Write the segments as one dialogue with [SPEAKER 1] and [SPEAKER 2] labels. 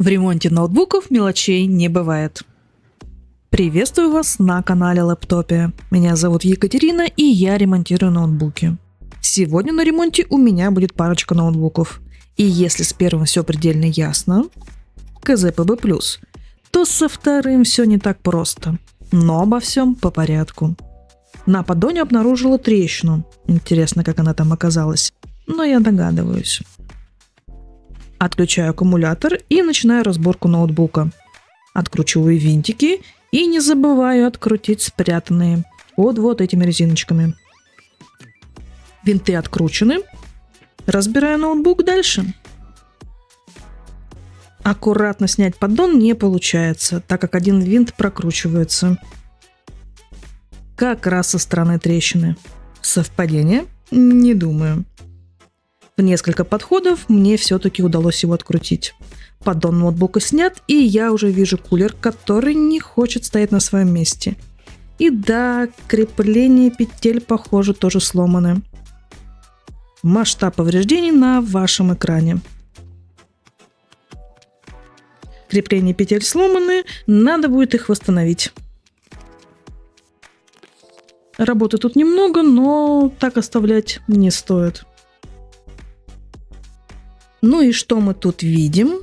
[SPEAKER 1] В ремонте ноутбуков мелочей не бывает. Приветствую вас на канале Лэптопия. Меня зовут Екатерина, и я ремонтирую ноутбуки. Сегодня на ремонте у меня будет парочка ноутбуков. И если с первым все предельно ясно, КЗ-ПБ+, то со вторым все не так просто. Но обо всем по порядку. На поддоне обнаружила трещину. Интересно, как она там оказалась. Но я догадываюсь. Отключаю аккумулятор и начинаю разборку ноутбука. Откручиваю винтики и не забываю открутить спрятанные вот этими резиночками. Винты откручены. Разбираю ноутбук дальше. Аккуратно снять поддон не получается, так как один винт прокручивается. Как раз со стороны трещины. Совпадение? Не думаю. В несколько подходов мне все-таки удалось его открутить. Поддон ноутбука снят, и я уже вижу кулер, который не хочет стоять на своем месте. И да, крепление петель, похоже, тоже сломаны. Масштаб повреждений на вашем экране. Крепления петель сломаны, надо будет их восстановить. Работы тут немного, но так оставлять не стоит. Ну и что мы тут видим?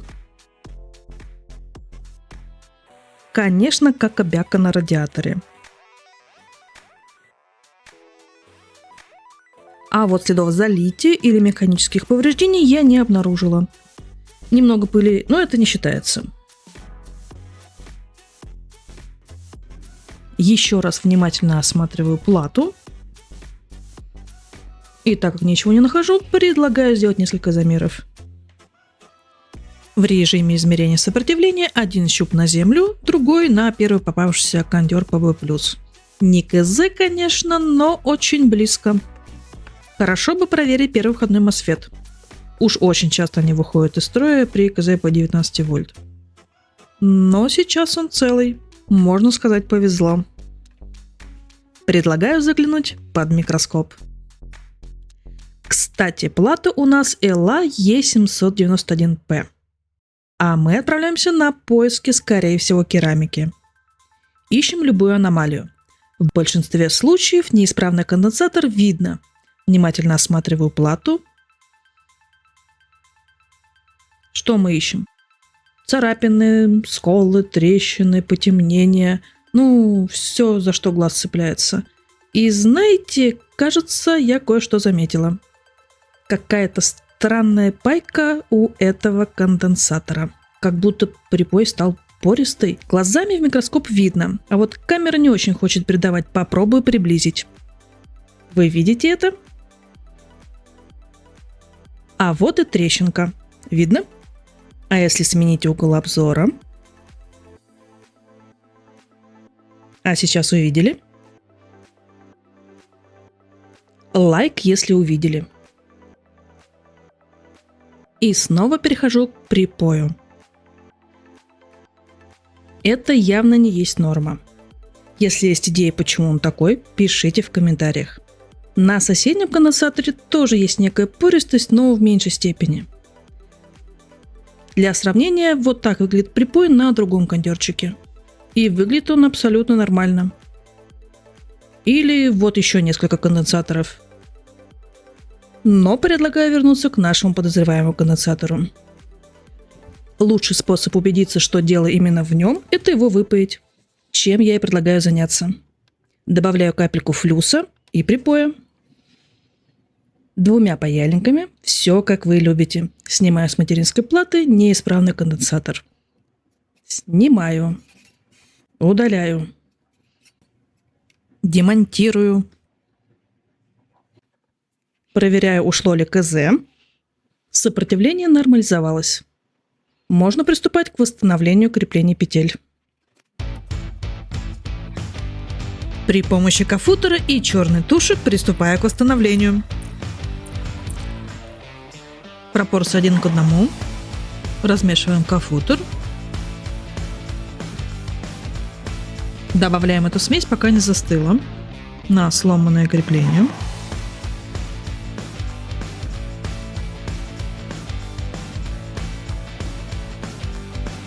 [SPEAKER 1] Конечно, кокобяка на радиаторе. А вот следов залития или механических повреждений я не обнаружила. Немного пыли, но это не считается. Еще раз внимательно осматриваю плату. И так как ничего не нахожу, предлагаю сделать несколько замеров. В режиме измерения сопротивления один щуп на землю, другой на первый попавшийся кондер ПБ+. Не КЗ, конечно, но очень близко. Хорошо бы проверить первый входной MOSFET. Уж очень часто они выходят из строя при КЗ по 19 вольт. Но сейчас он целый. Можно сказать, повезло. Предлагаю заглянуть под микроскоп. Кстати, плата у нас LA E791P. А мы отправляемся на поиски, скорее всего, керамики. Ищем любую аномалию. В большинстве случаев неисправный конденсатор видно. Внимательно осматриваю плату. Что мы ищем? Царапины, сколы, трещины, потемнения. Ну, все, за что глаз цепляется. И знаете, кажется, я кое-что заметила. Какая-то странная пайка у этого конденсатора. Как будто припой стал пористый. Глазами в микроскоп видно, а вот камера не очень хочет передавать. Попробую приблизить. Вы видите это? А вот и трещинка. Видно? А если сменить угол обзора? А сейчас увидели? Лайк, если увидели. И снова перехожу к припою. Это явно не есть норма. Если есть идеи, почему он такой, пишите в комментариях. На соседнем конденсаторе тоже есть некая пористость, но в меньшей степени. Для сравнения, вот так выглядит припой на другом кондерчике. И выглядит он абсолютно нормально. Или вот еще несколько конденсаторов. Но предлагаю вернуться к нашему подозреваемому конденсатору. Лучший способ убедиться, что дело именно в нем, это его выпаять. Чем я и предлагаю заняться. Добавляю капельку флюса и припоя. 2 паяльниками, все как вы любите. Снимаю с материнской платы неисправный конденсатор. Снимаю. Удаляю. Демонтирую. Проверяю, ушло ли КЗ. Сопротивление нормализовалось. Можно приступать к восстановлению креплений петель. При помощи кафутера и черной туши приступаю к восстановлению. Пропорция 1:1. Размешиваем кафутер. Добавляем эту смесь, пока не застыла, на сломанное крепление.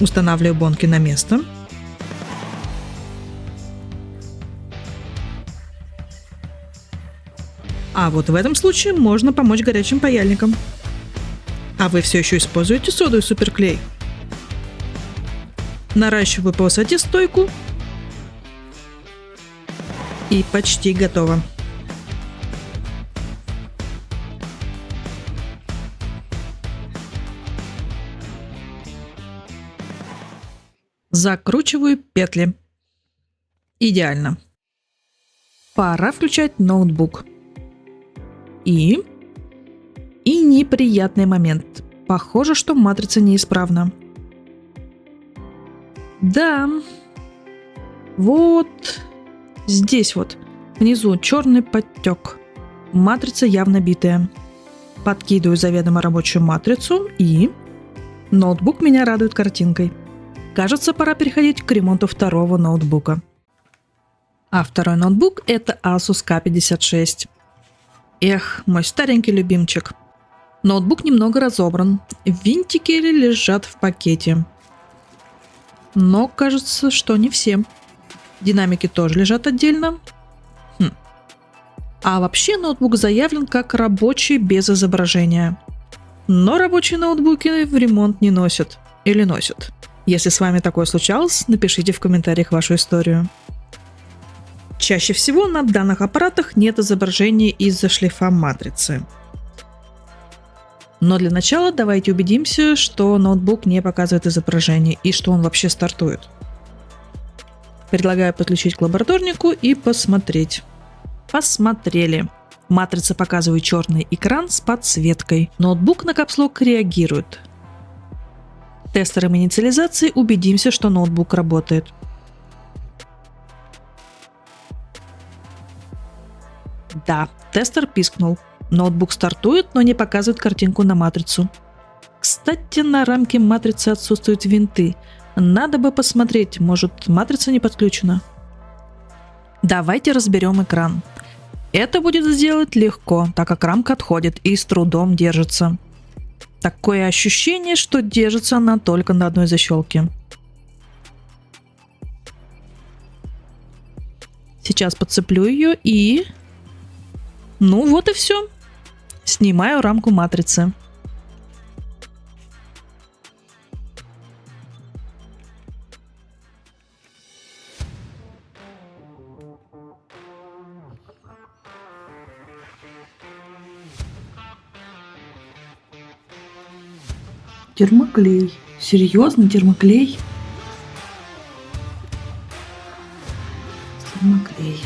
[SPEAKER 1] Устанавливаю бонки на место. А вот в этом случае можно помочь горячим паяльникам. А вы все еще используете соду и суперклей? Наращиваю по высоте стойку. И почти готово. Закручиваю петли. Идеально. Пора включать ноутбук. И неприятный момент. Похоже, что матрица неисправна. Да. Вот здесь вот. Внизу черный подтек. Матрица явно битая. Подкидываю заведомо рабочую матрицу и... Ноутбук меня радует картинкой. Кажется, пора переходить к ремонту второго ноутбука. А второй ноутбук — это Asus K56. Эх, мой старенький любимчик. Ноутбук немного разобран. Винтики лежат в пакете. Но кажется, что не все. Динамики тоже лежат отдельно. А вообще ноутбук заявлен как рабочий без изображения. Но рабочие ноутбуки в ремонт не носят. Или носят. Если с вами такое случалось, напишите в комментариях вашу историю. Чаще всего на данных аппаратах нет изображения из-за шлейфа матрицы. Но для начала давайте убедимся, что ноутбук не показывает изображение и что он вообще стартует. Предлагаю подключить к лабораторнику и посмотреть. Посмотрели. Матрица показывает черный экран с подсветкой. Ноутбук на капслок реагирует. Тестером инициализации убедимся, что ноутбук работает. Да, тестер пискнул. Ноутбук стартует, но не показывает картинку на матрицу. Кстати, на рамке матрицы отсутствуют винты. Надо бы посмотреть, может, матрица не подключена. Давайте разберем экран. Это будет сделать легко, так как рамка отходит и с трудом держится. Такое ощущение, что держится она только на одной защелке. Сейчас подцеплю ее и... Ну вот и все. Снимаю рамку матрицы. Термоклей. Серьезно, термоклей? Термоклей.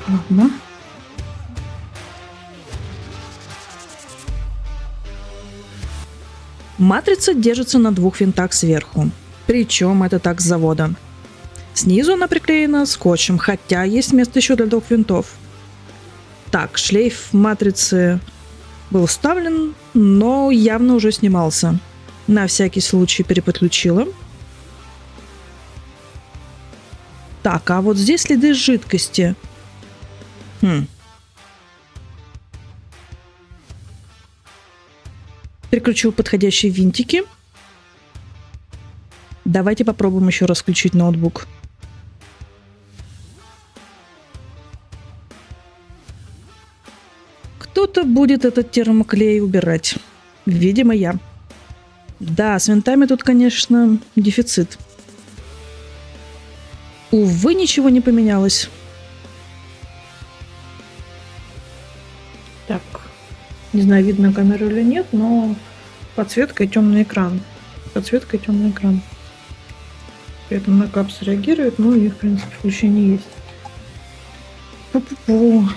[SPEAKER 1] Ладно. Матрица держится на двух винтах сверху. Причем это так с завода. Снизу она приклеена скотчем, хотя есть место еще для двух винтов. Так, шлейф матрицы был вставлен, но явно уже снимался. На всякий случай переподключила. Так, а вот здесь следы жидкости. Переключил подходящие винтики. Давайте попробуем еще раз включить ноутбук. Кто-то будет этот термоклей убирать. Видимо, я. Да, с винтами тут, конечно, дефицит. Увы, ничего не поменялось. Так, не знаю, видно камеру или нет, но подсветка и темный экран. Подсветка и темный экран. При этом на капс реагирует, ну и, в принципе, включение есть. Пу-пу-пу.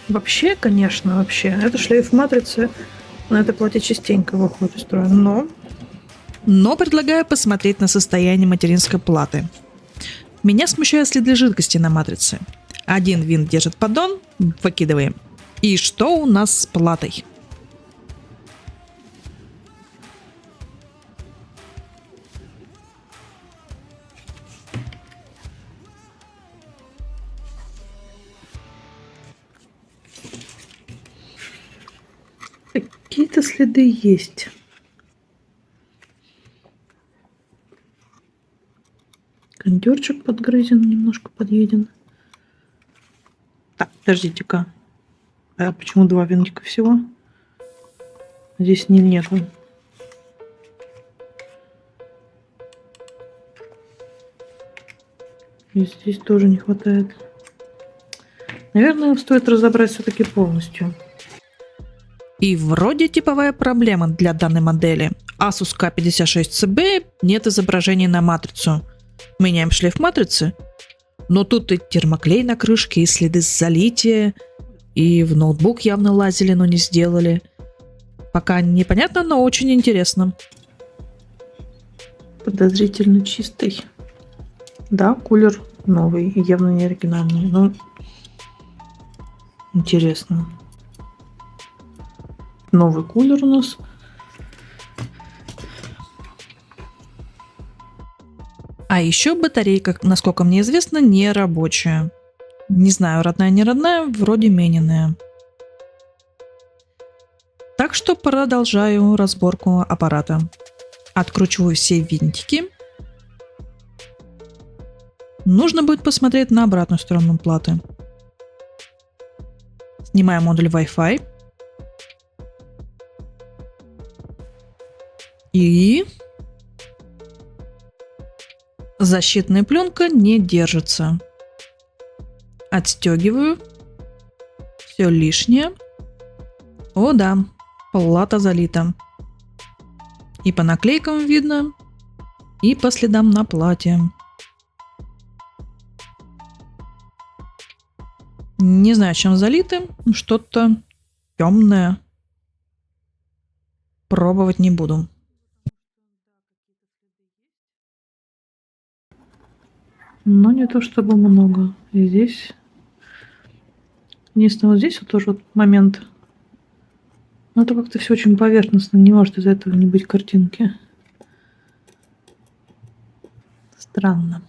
[SPEAKER 1] Вообще, конечно, это шлейф матрицы на этой плате частенько выходит из строя, но предлагаю посмотреть на состояние материнской платы. Меня смущают следы жидкости на матрице. Один винт держит поддон, выкидываем. И что у нас с платой? Какие-то следы есть. Кондерчик подгрызен, немножко подъеден. Так, подождите-ка. А почему 2 винтика всего? Здесь нету. И здесь тоже не хватает. Наверное, стоит разобрать все-таки полностью. И вроде типовая проблема для данной модели. Asus K56CB нет изображения на матрицу. Меняем шлейф матрицы. Но тут и термоклей на крышке, и следы залития. И в ноутбук явно лазили, но не сделали. Пока непонятно, но очень интересно. Подозрительно чистый. Да, кулер новый и явно не оригинальный. Но интересно. Новый кулер у нас. А еще батарейка, насколько мне известно, не рабочая. Не знаю, родная, не родная, вроде мененная. Так что продолжаю разборку аппарата. Откручиваю все винтики. Нужно будет посмотреть на обратную сторону платы. Снимаю модуль Wi-Fi. И защитная пленка не держится. Отстегиваю. Все лишнее. О да, плата залита. И по наклейкам видно, и по следам на плате. Не знаю, чем залиты. Что-то темное. Пробовать не буду. Но не то чтобы много. И здесь... Единственное, вот здесь вот тоже вот момент. Но это как-то все очень поверхностно. Не может из-за этого не быть картинки. Странно.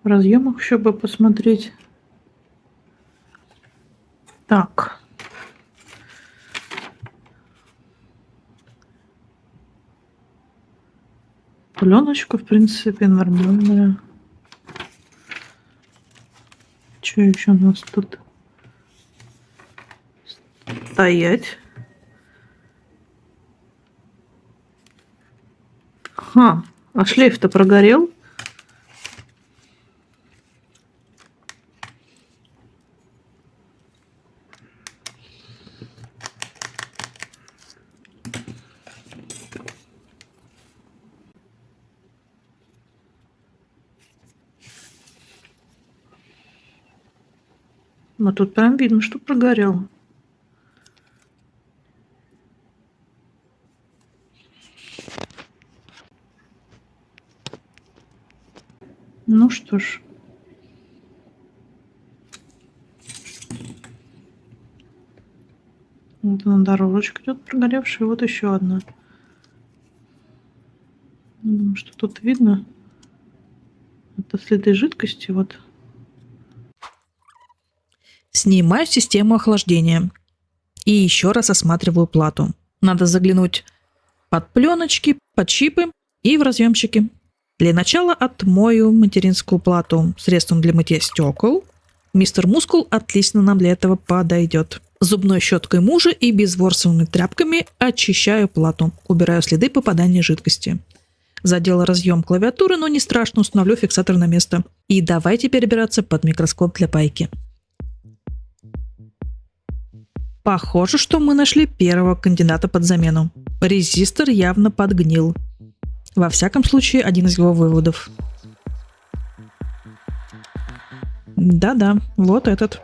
[SPEAKER 1] В разъемах еще бы посмотреть. Так. Пленочка, в принципе, нормальная. Что еще у нас тут? Стоять. Ха, а шлейф-то прогорел? Но тут прям видно, что прогорел. Ну что ж. Вот она дорожечка идет прогоревшая, вот еще одна. Думаю, что тут видно. Это следы жидкости, вот. Снимаю систему охлаждения. И еще раз осматриваю плату. Надо заглянуть под пленочки, под чипы и в разъемчики. Для начала отмою материнскую плату средством для мытья стекол. Мистер Мускул отлично нам для этого подойдет. Зубной щеткой мужа и безворсовыми тряпками очищаю плату. Убираю следы попадания жидкости. Задела разъем клавиатуры, но не страшно, установлю фиксатор на место. И давайте перебираться под микроскоп для пайки. Похоже, что мы нашли первого кандидата под замену. Резистор явно подгнил. Во всяком случае, один из его выводов. Да-да, вот этот.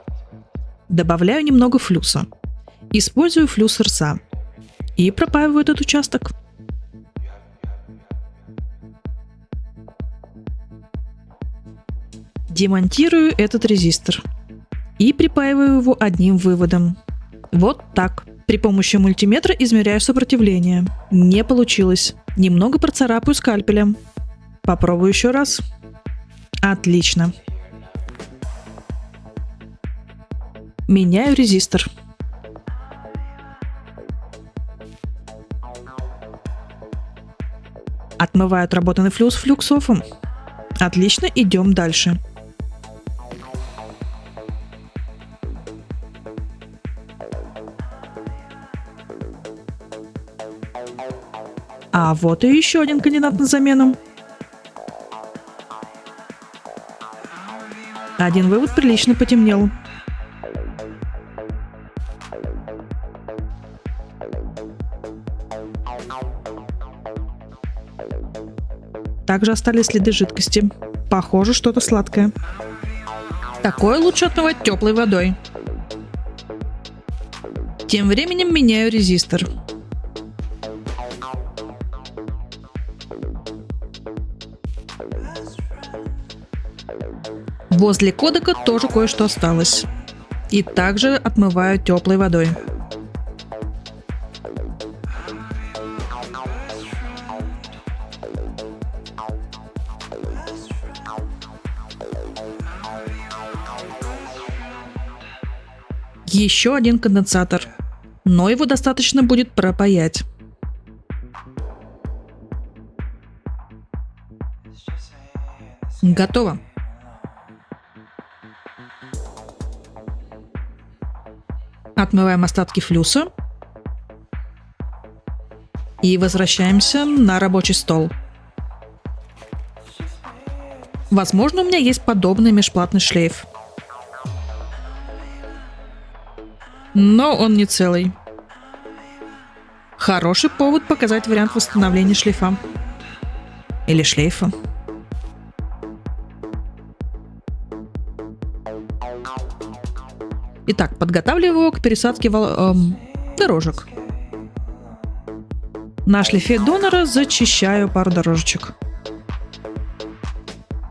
[SPEAKER 1] Добавляю немного флюса. Использую флюс РСА. И пропаиваю этот участок. Демонтирую этот резистор. И припаиваю его одним выводом. Вот так. При помощи мультиметра измеряю сопротивление. Не получилось. Немного процарапаю скальпелем. Попробую еще раз. Отлично. Меняю резистор. Отмываю отработанный флюс флюксофом. Отлично, идем дальше. А вот и еще один кандидат на замену. Один вывод прилично потемнел. Также остались следы жидкости. Похоже, что-то сладкое. Такое лучше отмывать теплой водой. Тем временем меняю резистор. Возле кодека тоже кое-что осталось. И также отмываю теплой водой. Еще один конденсатор, но его достаточно будет пропаять. Готово. Отмываем остатки флюса и возвращаемся на рабочий стол. Возможно, у меня есть подобный межплатный шлейф. Но он не целый. Хороший повод показать вариант восстановления шлейфа. Или шлейфа. Итак, подготавливаю его к пересадке дорожек. На шлейфе донора зачищаю пару дорожечек.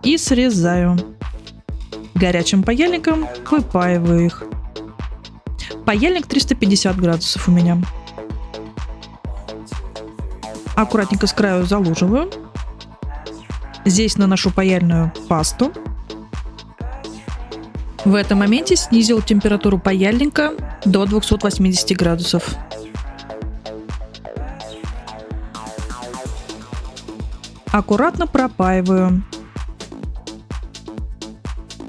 [SPEAKER 1] И срезаю. Горячим паяльником выпаиваю их. Паяльник 350 градусов у меня. Аккуратненько с краю залуживаю. Здесь наношу паяльную пасту. В этом моменте снизил температуру паяльника до 280 градусов. Аккуратно пропаиваю.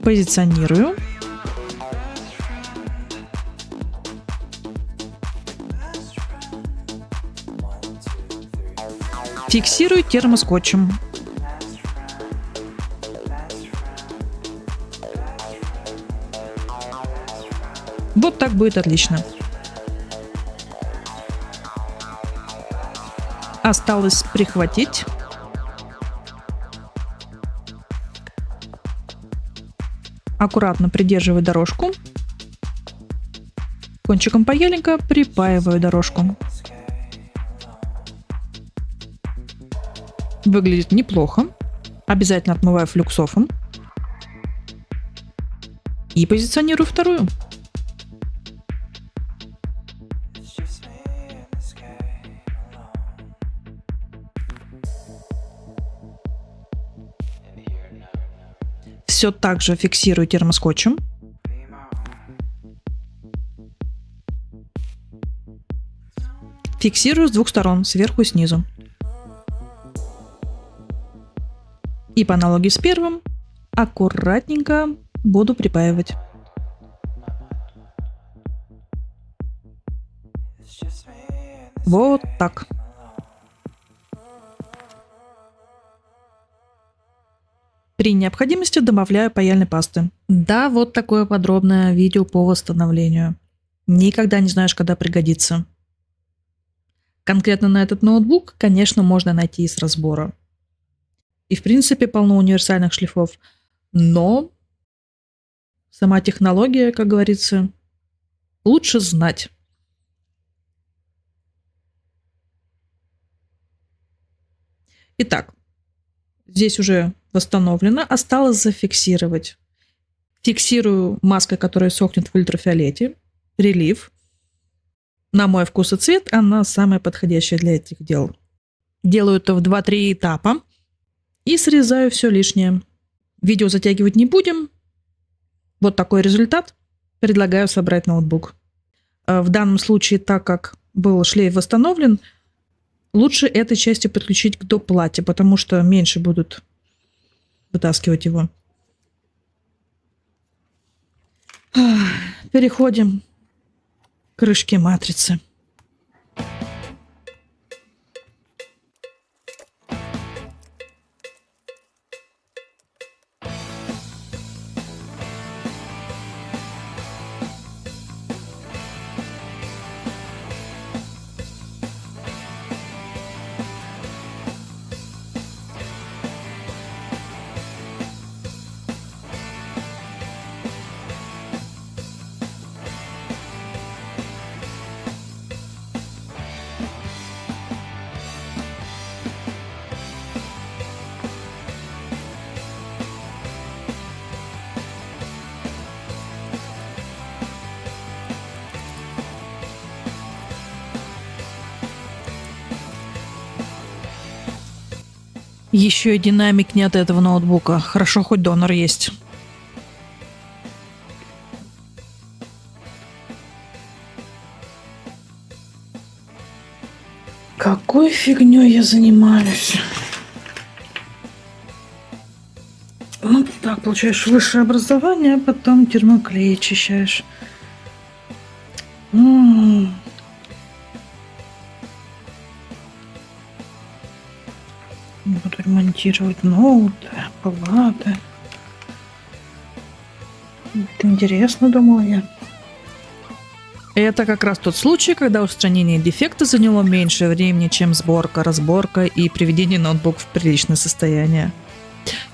[SPEAKER 1] Позиционирую. Фиксирую термоскотчем. Вот так будет отлично. Осталось прихватить. Аккуратно придерживаю дорожку. Кончиком паяльника припаиваю дорожку. Выглядит неплохо. Обязательно отмываю флюксофом. И позиционирую вторую. Все так же фиксирую термоскотчем. Фиксирую с двух сторон, сверху и снизу. И по аналогии с первым, аккуратненько буду припаивать. Вот так. При необходимости добавляю паяльной пасты. Да, вот такое подробное видео по восстановлению. Никогда не знаешь, когда пригодится. Конкретно на этот ноутбук, конечно, можно найти и с разбора. И в принципе полно универсальных шлифов. Но сама технология, как говорится, лучше знать. Итак, здесь уже восстановлено. Осталось зафиксировать. Фиксирую маской, которая сохнет в ультрафиолете. Релиф. На мой вкус и цвет она самая подходящая для этих дел. Делаю это в 2-3 этапа. И срезаю все лишнее. Видео затягивать не будем. Вот такой результат. Предлагаю собрать ноутбук. В данном случае, так как был шлейф восстановлен, лучше этой части подключить к доп-плате, потому что меньше будут вытаскивать его. Переходим к крышке матрицы. Еще и динамик не от этого ноутбука. Хорошо, хоть донор есть. Какой фигней я занимаюсь? Ну, так, получаешь высшее образование, а потом термоклей очищаешь. Буду ремонтировать ноуты, платы. Это интересно, думала я. Это как раз тот случай, когда устранение дефекта заняло меньше времени, чем сборка, разборка и приведение ноутбука в приличное состояние.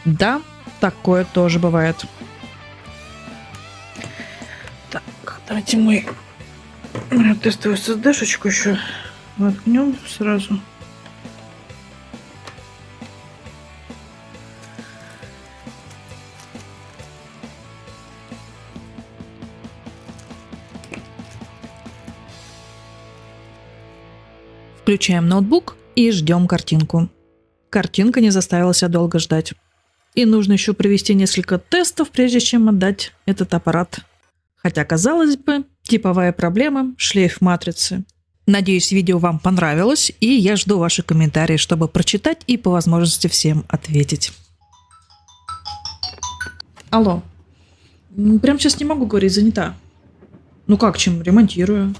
[SPEAKER 1] Да, такое тоже бывает. Так, давайте мы тестовую SSD-шечку еще воткнем сразу. Включаем ноутбук и ждем картинку. Картинка не заставила себя долго ждать. И нужно еще провести несколько тестов, прежде чем отдать этот аппарат. Хотя, казалось бы, типовая проблема – шлейф матрицы. Надеюсь, видео вам понравилось, и я жду ваши комментарии, чтобы прочитать и по возможности всем ответить. Алло. Прямо сейчас не могу говорить, занята. Ну как, чем ремонтирую.